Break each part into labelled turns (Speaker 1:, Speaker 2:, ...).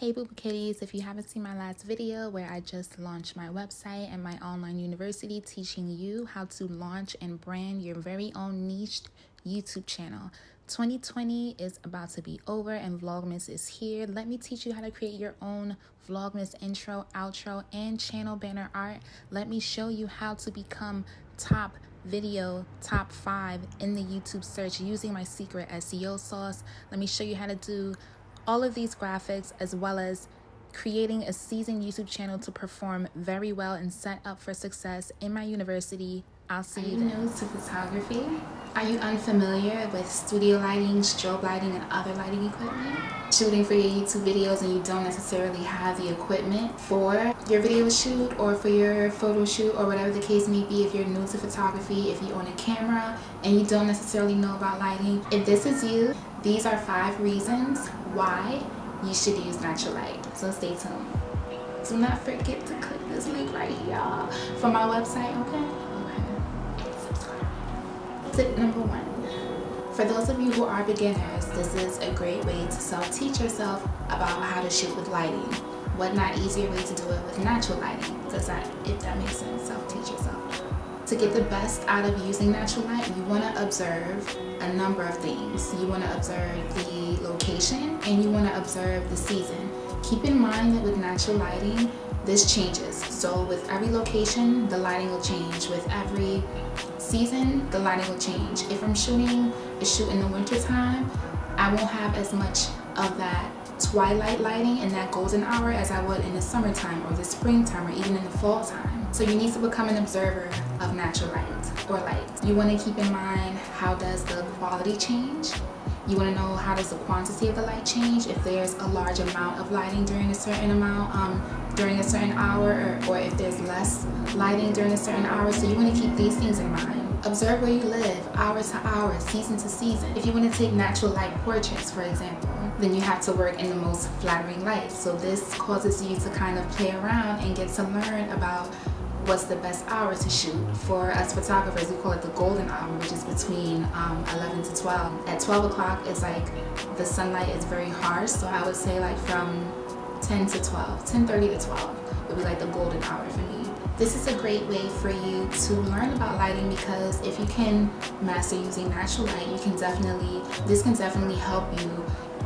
Speaker 1: Hey Booba Kitties, if you haven't seen my last video where I just launched my website and my online university teaching you how to launch and brand your very own niched YouTube channel. 2020 is about to be over and Vlogmas is here. Let me teach you how to create your own Vlogmas intro, outro, and channel banner art. Let me show you how to become top 5 in the YouTube search using my secret SEO sauce. Let me show you how to do all of these graphics, as well as creating a seasoned YouTube channel to perform very well and set up for success in my university. I'll see you then. Are you new to photography? Are you unfamiliar with studio lighting, strobe lighting, and other lighting equipment? Shooting for your YouTube videos and you don't necessarily have the equipment for your video shoot or for your photo shoot or whatever the case may be. If you're new to photography, if you own a camera and you don't necessarily know about lighting, if this is you, these are 5 reasons why you should use natural light. So stay tuned. Do not forget to click this link right here for my website, okay? And subscribe. Tip number 1. For those of you who are beginners, this is a great way to self-teach yourself about how to shoot with lighting. What not easier way to do it with natural lighting? If that makes sense, self-teach yourself. To get the best out of using natural light, you want to observe a number of things. You want to observe the location and you want to observe the season. Keep in mind that with natural lighting, this changes. So with every location, the lighting will change. With every season, the lighting will change. If I'm shooting a shoot in the winter time, I won't have as much of that twilight lighting and that golden hour as I would in the summertime or the springtime or even in the fall time. So you need to become an observer of natural light or light. You want to keep in mind, how does the quality change? You want to know, how does the quantity of the light change? If there's a large amount of lighting during a certain during a certain hour, or if there's less lighting during a certain hour. So you want to keep these things in mind. Observe where you live, hour to hour, season to season. If you want to take natural light portraits, for example, then you have to work in the most flattering light. So this causes you to kind of play around and get to learn about what's the best hour to shoot. For us photographers, we call it the golden hour, which is between 11 to 12. At 12 o'clock, it's like the sunlight is very harsh, so I would say like from 10 to 12, 10:30 to 12 would be like the golden hour for me. This is a great way for you to learn about lighting, because if you can master using natural light, this can definitely help you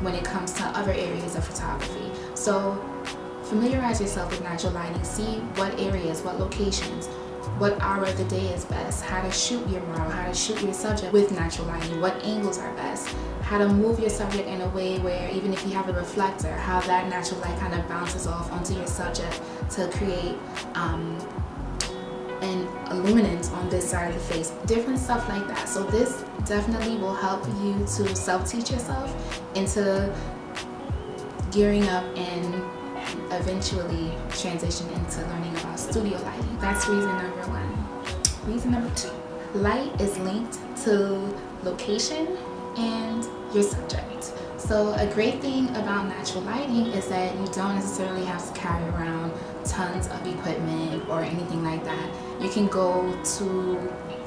Speaker 1: when it comes to other areas of photography. So familiarize yourself with natural lighting. See what areas, what locations, what hour of the day is best, how to shoot your model, how to shoot your subject with natural lighting, what angles are best, how to move your subject in a way where even if you have a reflector, how that natural light kind of bounces off onto your subject to create an illuminance on this side of the face, different stuff like that. So this definitely will help you to self-teach yourself into gearing up and eventually transition into learning about studio lighting. That's reason number 1. Reason number 2. Light is linked to location and your subject. So a great thing about natural lighting is that you don't necessarily have to carry around tons of equipment or anything like that. You can go to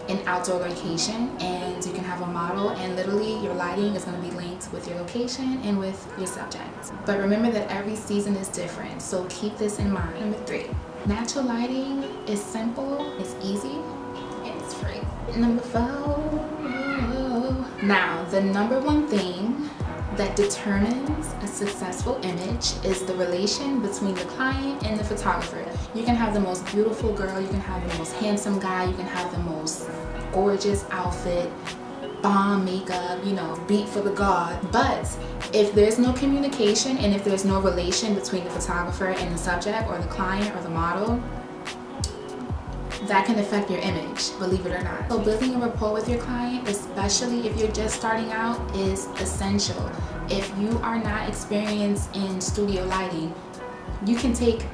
Speaker 1: an outdoor location and you can have a model, and literally your lighting is going to be linked with your location and with your subject. But remember that every season is different, so keep this in mind. Number 3, natural lighting is simple, it's easy, and it's free. Number 4, now the number 1 thing that determines a successful image is the relation between the client and the photographer. You can have the most beautiful girl, you can have the most handsome guy, you can have the most gorgeous outfit, bomb makeup, beat for the god. But if there's no communication and if there's no relation between the photographer and the subject or the client or the model, that can affect your image, believe it or not. So building a rapport with your client, especially if you're just starting out, is essential. If you are not experienced in studio lighting, you can take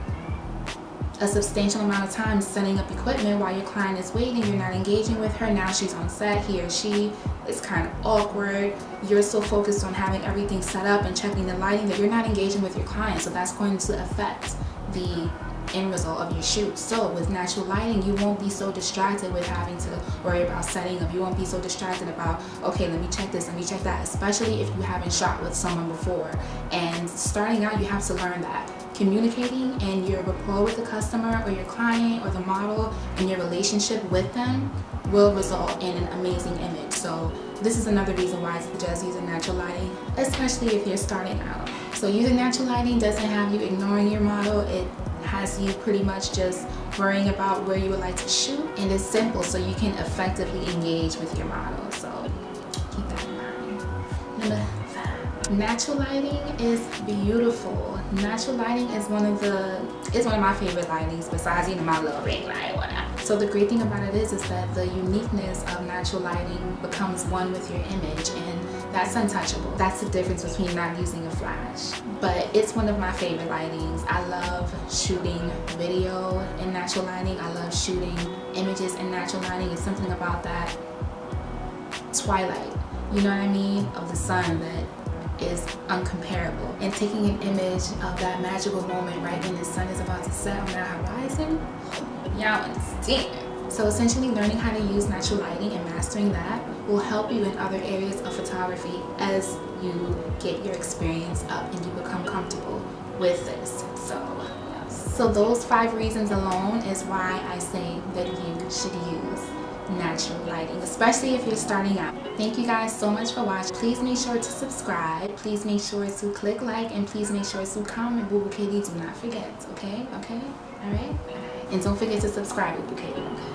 Speaker 1: a substantial amount of time setting up equipment while your client is waiting. You're not engaging with her. Now she's on set, he or she is kind of awkward. You're so focused on having everything set up and checking the lighting that you're not engaging with your client. So that's going to affect the end result of your shoot. So with natural lighting, you won't be so distracted with having to worry about setting up. You won't be so distracted about, okay, let me check this, let me check that, especially if you haven't shot with someone before. And starting out, you have to learn that. Communicating and your rapport with the customer or your client or the model and your relationship with them will result in an amazing image. So this is another reason why I suggest using natural lighting, especially if you're starting out. So using natural lighting doesn't have you ignoring your model. It has you pretty much just worrying about where you would like to shoot, and it's simple so you can effectively engage with your model. So keep that in mind. Number 5. Natural lighting is beautiful. Natural lighting is one of my favorite lightings besides, you know, my little ring light, whatever. So the great thing about it is that the uniqueness of natural lighting becomes one with your image, and that's untouchable. That's the difference between not using a flash. But it's one of my favorite lightings. I love shooting video in natural lighting. I love shooting images in natural lighting. It's something about that twilight, you know what I mean, of the sun that is uncomparable. And taking an image of that magical moment right when the sun is about to set on that horizon, y'all understand. So essentially learning how to use natural lighting and mastering that will help you in other areas of photography as you get your experience up and you become comfortable with this. So those 5 reasons alone is why I say that you should use natural lighting, especially if you're starting out. Thank you guys so much for watching. Please make sure to subscribe. Please make sure to click like, and please make sure to comment. Boo Boo Katie, do not forget. Okay? All right. And don't forget to subscribe, Boo Boo Katie. Okay?